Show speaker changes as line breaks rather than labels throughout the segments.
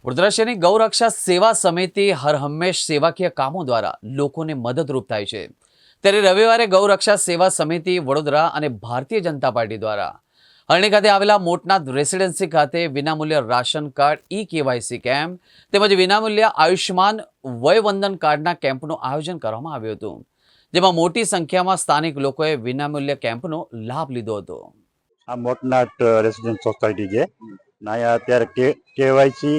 વડોદરા શહેરની ગૌરક્ષા સેવા સમિતિ હર હંમેશ સેવાકીય કામો દ્વારા લોકોને મદદરૂપ થાય છે। ત્યારે રવિવારે ગૌરક્ષા સેવા સમિતિ વડોદરા અને ભારતીય જનતા પાર્ટી દ્વારા હરણી ખાતે આવેલા મોટનાથ રેસિડેન્સી ખાતે વિનામૂલ્ય રાશન કાર્ડ કેવાયસી કેમ્પ તેમજ વિનામૂલ્ય આયુષ્માન વયવંદન કાર્ડના કેમ્પનું આયોજન કરવામાં આવ્યું હતું, જેમાં મોટી સંખ્યામાં સ્થાનિક લોકોએ વિનામૂલ્ય કેમ્પનો લાભ લીધો હતો।
આ મોટનાથ રેસિડેન્ટ સોસાયટી છે ને અહીંયા અત્યારે કેવાયસી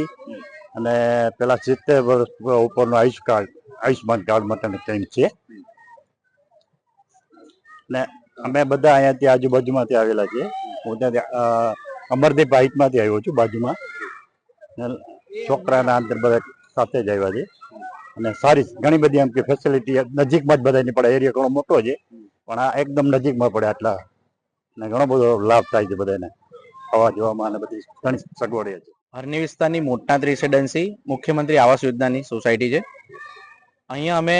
અને પેલા 70 વર્ષ ઉપરનો આયુષ્માન કાર્ડ માટેનો કેમ્પ છે ને અમે બધા અહીંયાથી આજુબાજુમાંથી આવેલા છે। હું ત્યાંથી અમરદીપ હાઇટમાંથી આવ્યો છું બાજુમાં, છોકરાના અંદર બધા સાથે જ આવ્યા છે અને સારી ઘણી બધી એમ કે ફેસિલિટી નજીકમાં જ બધાની પડે। એરિયા ઘણો મોટો છે પણ આ એકદમ નજીકમાં પડે આટલા ને ઘણો બધો લાભ થાય છે બધાને, આવવા જવામાં અને બધી ઘણી સગવડ છે।
હરણી વિસ્તારની મોટનાથ રેસિડેન્સી મુખ્યમંત્રી આવાસ યોજનાની સોસાયટી છે। અહીંયા અમે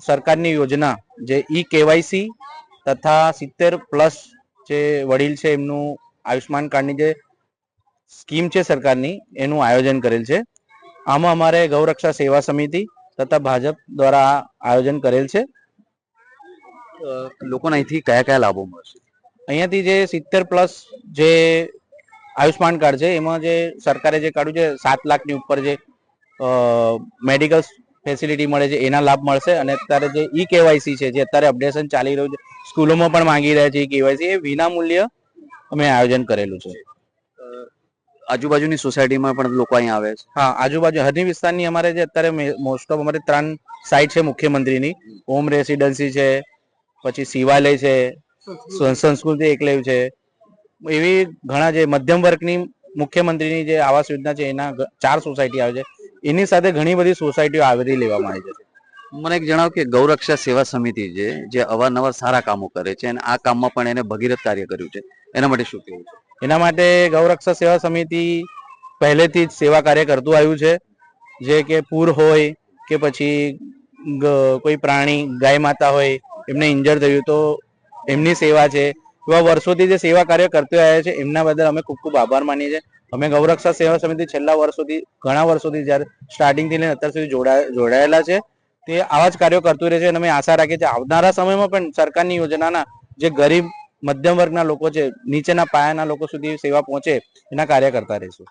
સરકારની યોજના જે કેવાયસી તથા 70+ જે વડીલ છે એમનું આયુષ્માન કાર્ડની જે સ્કીમ છે સરકારની, એનું આયોજન કરેલ છે। આમાં અમારે ગૌરક્ષા સેવા સમિતિ તથા ભાજપ દ્વારા આયોજન કરેલ છે।
લોકોને અહીંથી કયા કયા લાભો મળશે?
અહીંયાથી જે 70+ જે આયુષ્માન કાર્ડ છે એમાં જે સરકારે જે કાઢ્યું છે 7 લાખની ઉપર જે મેડિકલ ફેસિલિટી મળે છે એના લાભ મળશે। અને અત્યારે જે કેવાયસી છે જે અત્યારે અપડેશન ચાલી રહ્યું છે, સ્કૂલોમાં પણ માંગી રહ્યા છે કેવાયસી, એ વિના મૂલ્ય અમે આયોજન કરેલું છે।
આજુબાજુની સોસાયટીમાં પણ લોકો અહીંયા આવે છે?
હા, આજુબાજુ હરણી વિસ્તારની અમારે જે અત્યારે મોસ્ટ ઓફ અમારે 3 સાઇટ છે મુખ્યમંત્રીની, હોમ રેસિડેન્સી છે, પછી શિવાલય છે, સંસ્કૃતિ એકલવ્ય છે, એવી ઘણા જે મધ્યમ વર્ગની મુખ્યમંત્રીની જે આવાસ યોજના છે એના 4 સોસાયટી આવે છે। એની સાથે ઘણી બધી સોસાયટીઓ આવરી લેવામાં આવી છે।
મને એક જણાવો કે ગૌરક્ષા સેવા સમિતિ છે જે અવારનવાર સારા કામો કરે છે અને આ કામમાં પણ એને ભગીરથ કાર્ય કર્યું છે, એના માટે શું કહેવું છે?
એના માટે ગૌરક્ષા સેવા સમિતિ પહેલેથી જ સેવા કાર્ય કરતું આવ્યું છે। જે કે પૂર હોય કે પછી કોઈ પ્રાણી ગાય માતા હોય એમને ઇન્જર થયું તો એમની સેવા છે, એવા વર્ષોથી જે સેવા કાર્ય કરતા આવ્યા છે એમના બદલ અમે ખૂબ ખૂબ આભાર માનીએ છીએ। અમે ગૌરક્ષા સેવા સમિતિ છેલ્લા ઘણા વર્ષોથી જ્યારે સ્ટાર્ટિંગથી લઈને અત્યાર સુધી જોડાયેલા છે। તે આવા જ કાર્યો કરતું રહે છે અને અમે આશા રાખીએ છીએ આવનારા સમયમાં પણ સરકારની યોજનાના જે ગરીબ મધ્યમ વર્ગના લોકો છે, નીચેના પાયાના લોકો સુધી સેવા પહોંચે એના કાર્ય કરતા રહીશું।